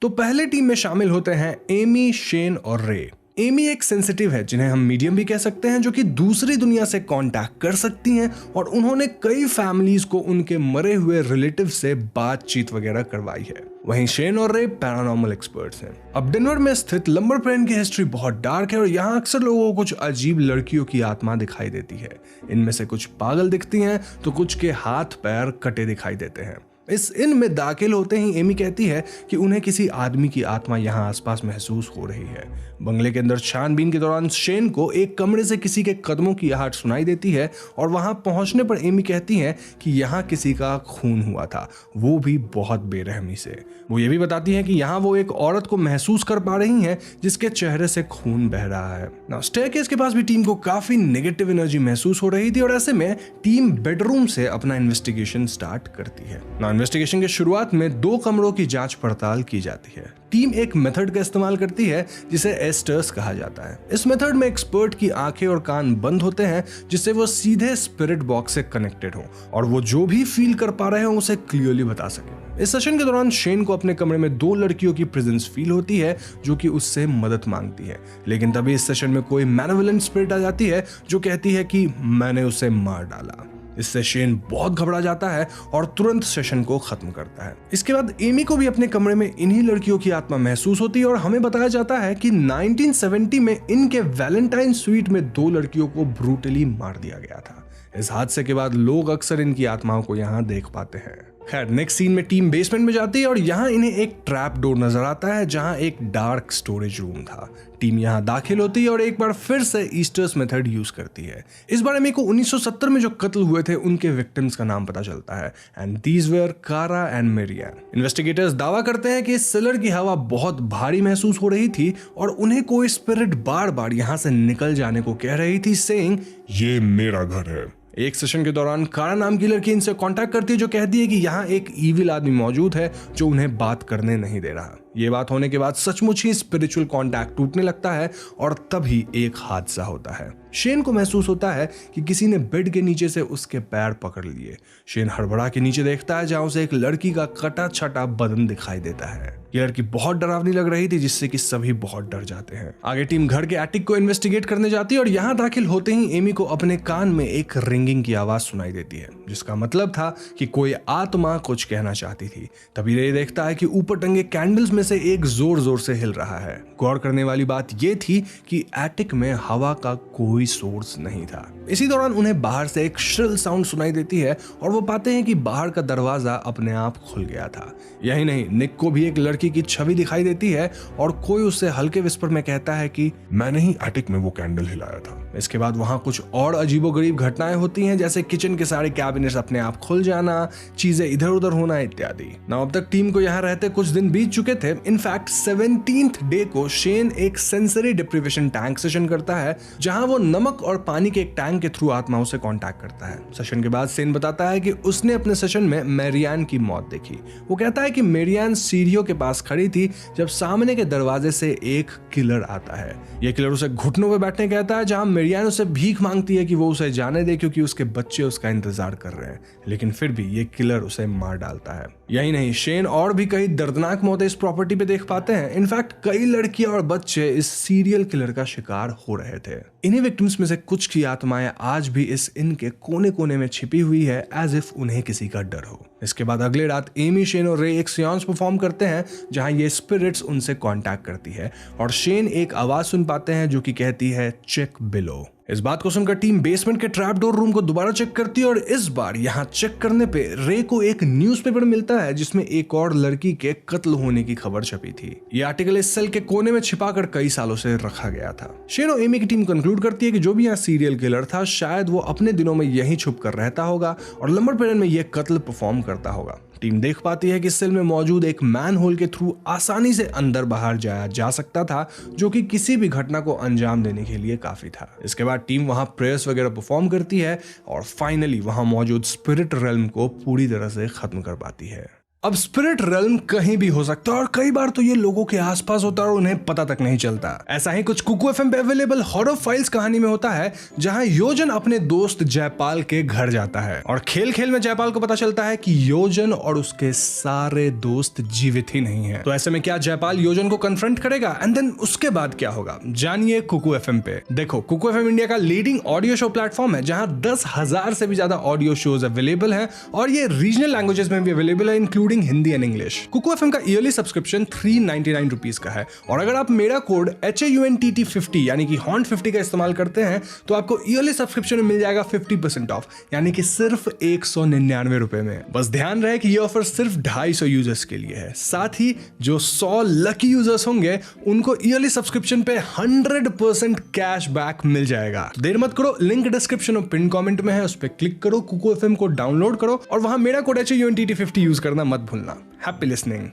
तो पहले टीम में शामिल होते हैं एमी, शेन और रे। एमी एक सेंसिटिव है, जिन्हें हम मीडियम भी कह सकते हैं, जो कि दूसरी दुनिया से कांटेक्ट कर सकती हैं और उन्होंने कई फैमिलीज को उनके मरे हुए रिलेटिव से बातचीत वगैरह करवाई है। वहीं शेन और रे पैरानॉर्मल एक्सपर्ट्स हैं। अब डेनवर में स्थित लंबर प्रेन की हिस्ट्री बहुत डार्क है और यहाँ अक्सर लोगों को कुछ अजीब लड़कियों की आत्मा दिखाई देती है। इनमें से कुछ पागल दिखती हैं तो कुछ के हाथ पैर कटे दिखाई देते हैं। इस इन में दाखिल होते ही एमी कहती है कि उन्हें किसी आदमी की आत्मा यहाँ आसपास महसूस हो रही है। बंगले के अंदर छानबीन के दौरान शेन को एक कमरे से किसी के कदमों की आहट सुनाई देती है और वहां पहुंचने पर एमी कहती है कि यहाँ किसी का खून हुआ था, वो भी बहुत बेरहमी से। वो ये भी बताती है कि यहाँ वो एक औरत को महसूस कर पा रही हैं जिसके चेहरे से खून बह रहा है। नाउ स्टेयरकेस के पास भी टीम को काफी नेगेटिव एनर्जी महसूस हो रही थी और ऐसे में टीम बेडरूम से अपना इन्वेस्टिगेशन स्टार्ट करती है। इन्वेस्टिगेशन के शुरुआत में 2 कमरों की जांच पड़ताल की जाती है। टीम एक मेथड का इस्तेमाल करती है जिसे एस्टर्स कहा जाता है। इस मेथड में एक्सपर्ट की आंखें और कान बंद होते हैं जिससे वो सीधे स्पिरिट बॉक्स से कनेक्टेड हो और वो जो भी फील कर पा रहे हो उसे क्लियरली बता सके। इस सेशन के दौरान शेन को अपने कमरे में 2 लड़कियों की प्रेजेंस फील होती है जो कि उससे मदद मांगती है, लेकिन तभी इस सेशन में कोई मैलेवोलेंट स्पिरिट आ जाती है जो कहती है कि मैंने उसे मार डाला। इससे शेन बहुत घबरा जाता है और तुरंत सेशन को खत्म करता है। इसके बाद एमी को भी अपने कमरे में इन्हीं लड़कियों की आत्मा महसूस होती है और हमें बताया जाता है कि 1970 में इनके वैलेंटाइन स्वीट में 2 लड़कियों को ब्रूटली मार दिया गया था। इस हादसे के बाद लोग अक्सर इनकी आत्माओं को यहाँ देख पाते हैं। खैर, नेक्स्ट सीन में टीम बेसमेंट में जाती है और यहाँ इन्हें एक ट्रैप डोर नजर आता है जहाँ एक डार्क स्टोरेज रूम था। टीम यहाँ दाखिल होती है और एक बार फिर से ईस्टर्स मेथड यूज करती है। इस बार मेरे को 1970 में जो कत्ल हुए थे उनके विक्टिम्स का नाम पता चलता है एंड दीज वेर कारा एंड मेरियान। इन्वेस्टिगेटर्स दावा करते हैं कि इस सेलर की हवा बहुत भारी महसूस हो रही थी और उन्हें कोई स्पिरिट बार बार यहाँ से निकल जाने को कह रही थी, सेइंग ये मेरा घर है। एक सेशन के दौरान कारा नाम की लड़की इनसे कांटेक्ट करती है जो कहती है कि यहाँ एक इविल आदमी मौजूद है जो उन्हें बात करने नहीं दे रहा। ये बात होने के बाद सचमुच ही स्पिरिचुअल कांटेक्ट टूटने लगता है और तभी एक हादसा होता है। शेन को महसूस होता है कि किसी ने बेड के नीचे से उसके पैर पकड़ लिए। शेन हड़बड़ा के नीचे देखता है जहां उसे एक लड़की का कटा छटा बदन दिखाई देता है। ये लड़की बहुत डरावनी लग रही थी जिससे कि सभी बहुत डर जाते हैं। आगे टीम घर के एटिक को इन्वेस्टिगेट करने जाती है और यहाँ दाखिल होते ही एमी को अपने कान में एक रिंगिंग की आवाज सुनाई देती है जिसका मतलब था कि कोई आत्मा कुछ कहना चाहती थी। तभी रे देखता है कि ऊपर टंगे कैंडल्स में से एक जोर जोर से हिल रहा है। गौर करने वाली बात यह थी कि एटिक में हवा का कोई सोर्स नहीं था। इसी दौरान उन्हें बाहर से एक श्रिल साउंड सुनाई देती है और वो पाते हैं कि बाहर का दरवाजा अपने आप खुल गया था। यही नहीं, निक को भी एक लड़की की छवि दिखाई देती है और कोई उससे हल्के विस्पर में कहता है कि मैंने ही एटिक में वो कैंडल हिलाया था। इसके बाद वहां कुछ और अजीबोगरीब घटनाएं होती हैं जैसे किचन के सारे कैबिनेट्स अपने आप खुल जाना, चीजें इधर उधर होना इत्यादि। ना अब तक टीम को यहाँ रहते कुछ दिन बीत चुके थे। इनफैक्ट 17th डे को शेन एक सेंसरी डिप्रीवेशन टैंक सेशन करता है जहां वो नमक और पानी के एक टैंक के थ्रू आत्माओं से कांटेक्ट करता है। सेशन के बाद शेन बताता है कि उसने अपने सेशन में मेरियान की मौत देखी। वो कहता है कि मेरियान सीढ़ियों के पास खड़ी थी जब सामने के दरवाजे से एक किलर आता है। यह किलर उसे घुटनों पे बैठने कहता है जहां मेरियान उसे भीख मांगती है कि वो उसे जाने दे क्योंकि उसके बच्चे उसका इंतजार कर रहे हैं, लेकिन फिर भी ये किलर उसे मार डालता है। यही नहीं, शेन और भी कई दर्दनाक मौतें इस प्रॉपर्टी पे देख पाते हैं। इनफैक्ट कई लड़कियां और बच्चे इस सीरियल किलर का शिकार हो रहे थे। इन्हीं विक्टिम्स में से कुछ की आत्माएं आज भी इस इन के कोने कोने में छिपी हुई है एज इफ उन्हें किसी का डर हो। इसके बाद अगले रात एमी, शेन और रे एक सियांस परफॉर्म करते हैं जहां ये स्पिरिट्स उनसे कांटेक्ट करती है और शेन एक आवाज सुन पाते हैं जो कि कहती है चेक बिलो। इस बात को सुनकर टीम बेसमेंट के ट्रैप डोर रूम को दोबारा चेक करती है और इस बार यहाँ चेक करने पे रे को एक न्यूज़पेपर मिलता है जिसमें एक और लड़की के कत्ल होने की खबर छपी थी। ये आर्टिकल इस सेल के कोने में छिपाकर कई सालों से रखा गया था। शेन और एमी की टीम कंक्लूड करती है कि जो भी यहाँ सीरियल किलर था शायद वो अपने दिनों में यहीं छुप कर रहता होगा और लंबर पेरन में यह कत्ल परफॉर्म करता होगा। टीम देख पाती है कि सेल में मौजूद एक मैन होल के थ्रू आसानी से अंदर बाहर जाया जा सकता था जो कि किसी भी घटना को अंजाम देने के लिए काफी था। इसके बाद टीम वहां प्रेयर्स वगैरह परफॉर्म करती है और फाइनली वहां मौजूद स्पिरिट रेल्म को पूरी तरह से खत्म कर पाती है। अब स्पिरिट रेल्म कहीं भी हो सकता है और कई बार तो ये लोगों के आसपास होता है और उन्हें पता तक नहीं चलता। ऐसा ही कुछ कुकू एफएम पे अवेलेबल हॉरर फाइल्स कहानी में होता है, जहां योजन अपने दोस्त जयपाल के घर जाता है और खेल खेल में जयपाल को पता चलता है कि योजन और उसके सारे दोस्त जीवित ही नहीं है। तो ऐसे में क्या जयपाल योजन को कन्फ्रंट करेगा एंड देन उसके बाद क्या होगा, जानिए कुकू एफएम पे। देखो, कुकू एफएम इंडिया का लीडिंग ऑडियो शो प्लेटफॉर्म है जहां 10,000 से भी ज्यादा ऑडियो शोज अवेलेबल हैं और ये रीजनल लैंग्वेजेस में भी अवेलेबल है, including Hindi and English. Kuku FM का ईयरली सब्सक्रिप्शन 399 रुपीज का है और अगर आप मेरा कोड HAUNTT50 यानी कि हॉन्ट 50 का इस्तेमाल करते हैं तो आपको ईयरली सब्सक्रिप्शन में मिल जाएगा 50% ऑफ, यानी कि सिर्फ 199 रुपए में। बस ध्यान रहे कि ये ऑफर सिर्फ 250 यूजर्स के लिए है। साथ ही जो 100 लकी यूजर्स होंगे उनको ईयरली सब्सक्रिप्शन पे 100% कैशबैक मिल जाएगा। देर मत करो, लिंक डिस्क्रिप्शन और पिन कमेंट में है, उस पर क्लिक करो, कुकू एफएम को डाउनलोड करो और वहां मेरा कोड HAUNTT50 यूज करना मत भूलना। Happy listening.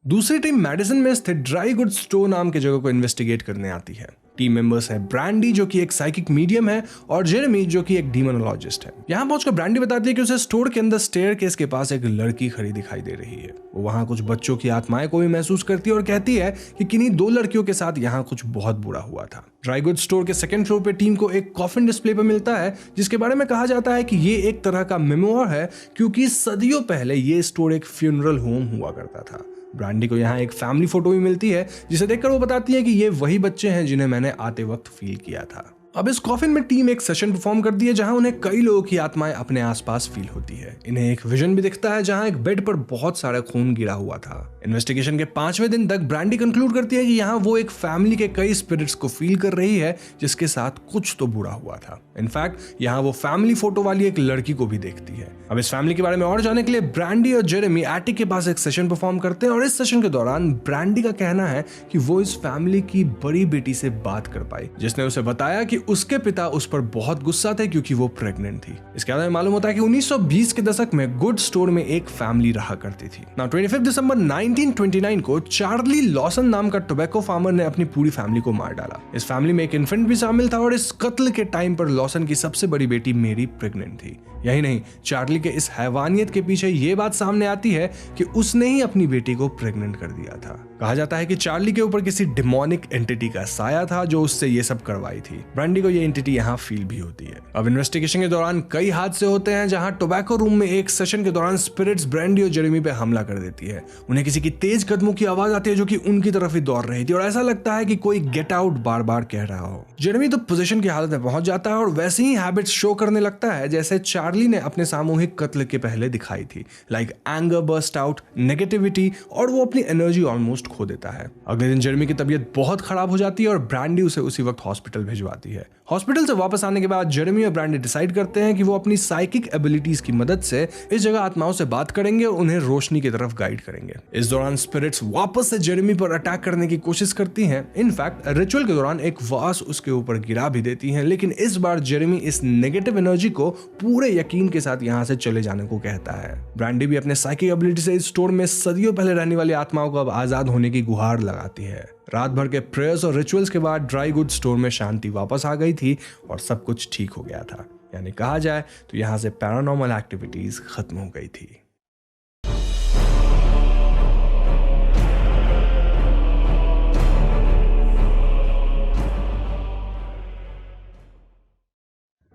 दूसरी टीम मेडिसन में स्थित ड्राई गुड स्टोर नाम की जगह को इन्वेस्टिगेट करने आती है। टीम मेंबर्स है ब्रांडी जो कि एक साइकिक मीडियम है और जेरेमी जो कि एक डीमोनोलॉजिस्ट है। यहाँ पहुंचकर ब्रांडी बताती है कि उसे स्टोर के अंदर स्टेयरकेस के पास एक लड़की खड़ी दिखाई दे रही है। वो वहाँ कुछ बच्चों की आत्माएं को भी महसूस करती है और कहती है कि किन्हीं 2 लड़कियों के साथ यहाँ कुछ बहुत बुरा हुआ था। ड्राई गुड स्टोर के 2nd फ्लोर पे टीम को एक कॉफिन डिस्प्ले पर मिलता है जिसके बारे में कहा जाता है कि ये एक तरह का मेमोर है, क्योंकि सदियों पहले ये स्टोर एक फ्यूनरल होम हुआ करता था। ब्रांडी को यहाँ एक फैमिली फोटो भी मिलती है जिसे देखकर वो बताती है कि ये वही बच्चे हैं जिन्हें मैंने आते वक्त फील किया था। अब इस कॉफिन में टीम एक सेशन परफॉर्म करती है जहां उन्हें कई लोगों की आत्माएं अपने आसपास फील होती है। इन्हें एक विजन भी दिखता है जहां एक बेड पर बहुत सारा खून गिरा हुआ था। इन्वेस्टिगेशन के 5वें दिन तक ब्रांडी कंक्लूड करती है कि यहाँ वो एक फैमिली के कई स्पिरिट्स को फील कर रही है जिसके साथ कुछ तो बुरा हुआ था। इनफैक्ट यहाँ वो फैमिली फोटो वाली एक लड़की को भी देखती है। अब इस फैमिली के बारे में और जानने के लिए ब्रांडी और जेरेमी एटिक के पास एक सेशन परफॉर्म करते हैं और इस सेशन के दौरान ब्रांडी का कहना है कि वो इस फैमिली की बड़ी बेटी से बात कर पाई, जिसने उसे बताया कि उसके पिता उस पर बहुत गुस्सा थे क्योंकि वो प्रेग्नेंट थी। इसके बाद मालूम होता है कि 1920 के दशक में गुड स्टोर में एक फैमिली रहा करती थी। 25 दिसंबर 1929 को चार्ली लॉसन नाम का टोबैको फार्मर ने अपनी पूरी फैमिली को मार डाला। इस फैमिली में एक इन्फेंट भी शामिल था और इस कत्ल के टाइम पर लॉसन की सबसे बड़ी बेटी मेरी प्रेग्नेंट थी। यही नहीं, चार्ली के इस हैवानियत के पीछे ये बात सामने आती है कि उसने ही अपनी बेटी को प्रेग्नेंट कर दिया था। कहा जाता है कि चार्ली के ऊपर किसी डिमोनिक एंटिटी का साया था जो उससे ये सब करवाई थी। ब्रांडी को ये एंटिटी यहाँ फील भी होती है। अब इन्वेस्टिगेशन के दौरान कई हादसे होते हैं जहां टोबैको रूम में एक सेशन के दौरान स्पिरिट्स ब्रांडी और जेरेमी पे हमला कर देती है। उन्हें किसी की तेज कदमों की आवाज आती है जो कि उनकी तरफ ही दौड़ रही थी और ऐसा लगता है कि कोई गेट आउट बार बार कह रहा हो। जेरेमी तो पोजीशन की हालत में पहुंच जाता है और वैसे ही हैबिट्स शो करने लगता है जैसे चार्ली ने अपने सामूहिक कत्ल के पहले दिखाई थी, like anger burst out, negativity, और वो अपनी एनर्जी ऑलमोस्ट खो देता है। अगले दिन जेरेमी की तबीयत बहुत खराब हो जाती है और ब्रांडी उसे उसी वक्त हॉस्पिटल भिजवाती है। हॉस्पिटल से वापस आने के बाद जेरेमी और ब्रांडी डिसाइड करते हैं कि वो अपनी साइकिक एबिलिटीज की मदद से इस जगह आत्माओं से बात करेंगे और उन्हें रोशनी की तरफ गाइड करेंगे। इस दौरान स्पिरिट्स वापस से जेरेमी पर अटैक करने की कोशिश करती हैं। इनफैक्ट रिचुअल के दौरान एक वास उसके ऊपर गिरा भी देती हैं, लेकिन इस बार जेरेमी इस नेगेटिव एनर्जी को पूरे यकीन के साथ यहाँ से चले जाने को कहता है। ब्रांडी भी अपने साइकिक एबिलिटी से इस स्टोर में सदियों पहले रहने वाली आत्माओं को अब आजाद होने की गुहार लगाती है। रात भर के प्रेयर्स और रिचुअल्स के बाद ड्राई गुड स्टोर में शांति वापस आ गई थी और सब कुछ ठीक हो गया था। यानी कहा जाए तो यहाँ से पैरानॉर्मल एक्टिविटीज खत्म हो गई थी।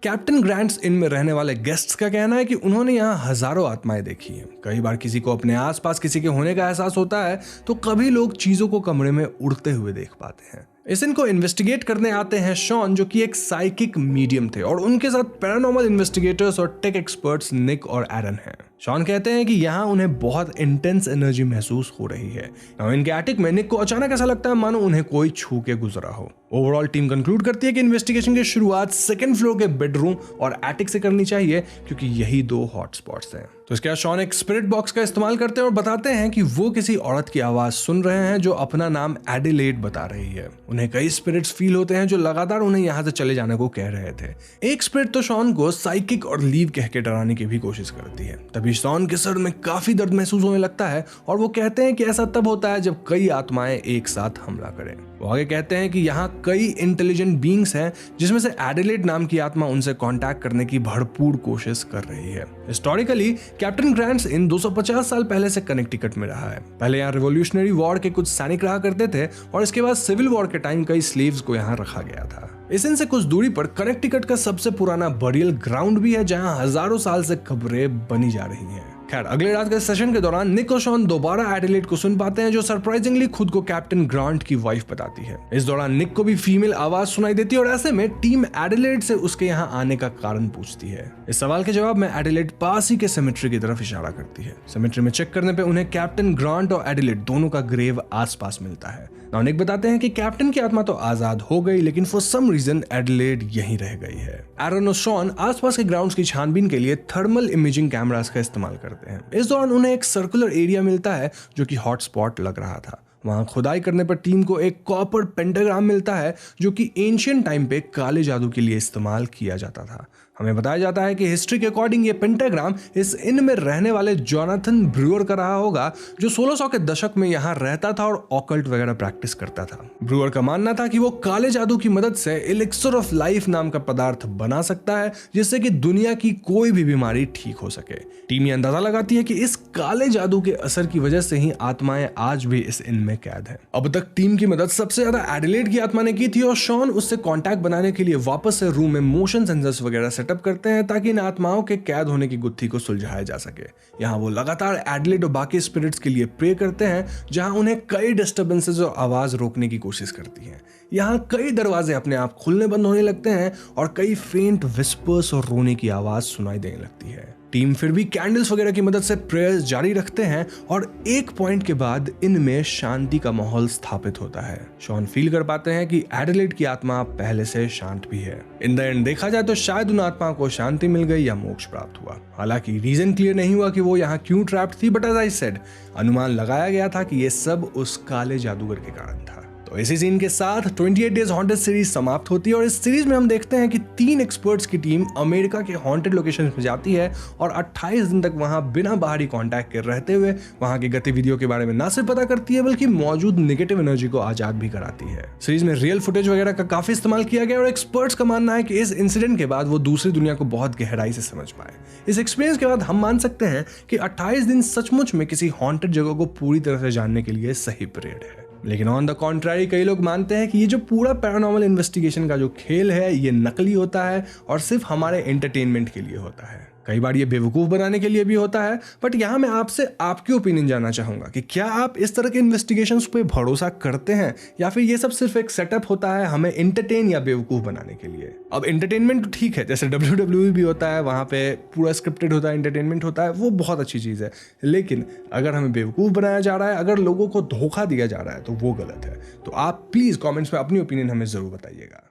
कैप्टन ग्रांट्स इन में रहने वाले गेस्ट्स का कहना है कि उन्होंने यहाँ हजारों आत्माएं देखी हैं। कई बार किसी को अपने आसपास किसी के होने का एहसास होता है तो कभी लोग चीजों को कमरे में उड़ते हुए देख पाते हैं। इस इनको इन्वेस्टिगेट करने आते हैं शॉन जो कि एक साइकिक मीडियम थे और उनके साथ पैरानॉर्मल इन्वेस्टिगेटर्स और टेक एक्सपर्ट्स निक और एरन हैं। शॉन कहते हैं कि यहाँ उन्हें बहुत इंटेंस एनर्जी महसूस हो रही है। इनके एटिक में निक को अचानक ऐसा लगता है मानो उन्हें कोई छू के गुजरा हो। ओवरऑल टीम कंक्लूड करती है कि इन्वेस्टिगेशन की शुरुआत 2nd फ्लोर के बेडरूम और एटिक से करनी चाहिए क्योंकि यही 2 हॉटस्पॉट्स हैं। तो इसके बाद शॉन एक स्पिरिट बॉक्स का इस्तेमाल करते हैं और बताते हैं कि वो किसी औरत की आवाज सुन रहे हैं जो अपना नाम एडिलेड बता रही है। उन्हें कई स्पिरिट्स फील होते हैं जो लगातार उन्हें यहाँ से चले जाने को कह रहे थे। एक स्पिरिट तो शॉन को साइकिक और लीव कह के डराने की भी कोशिश करती है। तभी तभी शॉन के सर में काफी दर्द महसूस होने लगता है और वो कहते हैं कि ऐसा तब होता है जब कई आत्माएं एक साथ हमला करें। वो आगे कहते हैं कि यहाँ कई इंटेलिजेंट बीइंग्स हैं जिसमें से एडिलेड नाम की आत्मा उनसे कांटेक्ट करने की भरपूर कोशिश कर रही है। हिस्टोरिकली कैप्टन ग्रांट्स इन 250 साल पहले से कनेक्टिकट में रहा है। पहले यहाँ रिवॉल्यूशनरी वॉर के कुछ सैनिक रहा करते थे और इसके बाद सिविल वॉर के टाइम कई स्लेव्स को यहाँ रखा गया था। इस इन से कुछ दूरी पर कनेक्टिकट का सबसे पुराना बरियल ग्राउंड भी है जहाँ हजारों साल से कब्रें बनी जा रही हैं। खैर, अगले रात के सेशन के दौरान निक और शॉन दोबारा एडिलेड को सुन पाते हैं जो सरप्राइजिंगली खुद को कैप्टन ग्रांट की वाइफ बताती है। इस दौरान निक को भी फीमेल आवाज सुनाई देती है और ऐसे में टीम एडिलेड से उसके यहाँ आने का कारण पूछती है। इस सवाल के जवाब में एडिलेड पास ही के सेमेट्री की तरफ इशारा करती है। सेमेट्री में चेक करने पे उन्हें कैप्टन ग्रांट और एडिलेड दोनों का ग्रेव आसपास मिलता है। निक बताते हैं कि कैप्टन की आत्मा तो आजाद हो गई लेकिन फॉर सम रीजन एडिलेड यहीं रह गई है। एरन और शॉन आसपास के ग्राउंड्स की छानबीन के लिए थर्मल इमेजिंग कैमरास का इस्तेमाल करते हैं। इस दौरान उन्हें एक सर्कुलर एरिया मिलता है जो कि हॉटस्पॉट लग रहा था। वहां खुदाई करने पर टीम को एक कॉपर पेंटाग्राम मिलता है जो कि एंशिएंट टाइम पे काले जादू के लिए इस्तेमाल किया जाता था। हमें बताया जाता है कि हिस्ट्री के अकॉर्डिंग ये पेंटाग्राम इस इन में रहने वाले जोनाथन ब्रूअर का रहा होगा जो 1600 के दशक में यहाँ रहता था और ऑकल्ट वगैरह प्रैक्टिस करता था। ब्रूअर का मानना था कि वो काले जादू की मदद से एलिक्सर ऑफ लाइफ नाम का पदार्थ बना सकता है जिससे कि दुनिया की कोई भी बीमारी ठीक हो सके। टीम ये अंदाजा लगाती है कि इस काले जादू के असर की वजह से ही आत्माएं आज भी इस इन में कैद है। अब तक टीम की मदद सबसे ज्यादा एडिलेड की आत्मा ने की थी और शॉन उससे कांटेक्ट बनाने के लिए वापस से रूम में मोशन सेंसर्स वगैरह सेटअप करते हैं ताकि इन आत्माओं के कैद होने की गुत्थी को सुलझाया जा सके। यहाँ वो लगातार एडिलेड और बाकी स्पिरिट्स के लिए प्रे करते हैं जहां उन्हें कई डिस्टर्बेंसेस और आवाज रोकने की कोशिश करती हैं। यहाँ कई दरवाजे अपने आप खुलने बंद होने लगते हैं और कई फेंट विस्पर्स और रोने की आवाज सुनाई देने लगती है। टीम फिर भी कैंडल्स वगैरह की मदद से प्रेयर्स जारी रखते हैं और एक पॉइंट के बाद इनमें शांति का माहौल स्थापित होता है। शॉन फील कर पाते हैं कि एडिलेड की आत्मा पहले से शांत भी है। इन द एंड देखा जाए तो शायद उन आत्माओं को शांति मिल गई या मोक्ष प्राप्त हुआ। हालांकि रीजन क्लियर नहीं हुआ कि वो यहाँ क्यों ट्रैप्ड थी, बट एज आई सेड अनुमान लगाया गया था कि ये सब उस काले जादूगर के कारण था। तो इसी सीन के साथ 28 डेज हॉन्टेड सीरीज समाप्त होती है और इस सीरीज में हम देखते हैं कि 3 एक्सपर्ट्स की टीम अमेरिका के हॉन्टेड लोकेशंस में जाती है और 28 दिन तक वहां बिना बाहरी कांटेक्ट के रहते हुए वहां की गतिविधियों के बारे में न सिर्फ पता करती है बल्कि मौजूद नेगेटिव एनर्जी को आजाद भी कराती है। सीरीज में रियल फुटेज वगैरह का काफी इस्तेमाल किया गया और एक्सपर्ट्स का मानना है कि इस इंसिडेंट के बाद वो दूसरी दुनिया को बहुत गहराई से समझ पाए। इस एक्सपीरियंस के बाद हम मान सकते हैं कि 28 दिन सचमुच में किसी हॉन्टेड जगह को पूरी तरह से जानने के लिए सही पीरियड है। लेकिन ऑन द कॉन्ट्रारी कई लोग मानते हैं कि ये जो पूरा पैरानॉर्मल इन्वेस्टिगेशन का जो खेल है ये नकली होता है और सिर्फ हमारे एंटरटेनमेंट के लिए होता है। कई बार ये बेवकूफ बनाने के लिए भी होता है। बट यहाँ मैं आपसे आपकी ओपिनियन जानना चाहूंगा कि क्या आप इस तरह के इन्वेस्टिगेशंस पे भरोसा करते हैं या फिर ये सब सिर्फ एक सेटअप होता है हमें एंटरटेन या बेवकूफ बनाने के लिए। अब एंटरटेनमेंट ठीक है, जैसे WWE भी होता है, वहां पे पूरा स्क्रिप्टेड होता है, एंटरटेनमेंट होता है, वो बहुत अच्छी चीज है। लेकिन अगर हमें बेवकूफ बनाया जा रहा है, अगर लोगों को धोखा दिया जा रहा है तो वो गलत है। तो आप प्लीज कॉमेंट्स में अपनी ओपिनियन हमें जरूर बताइएगा।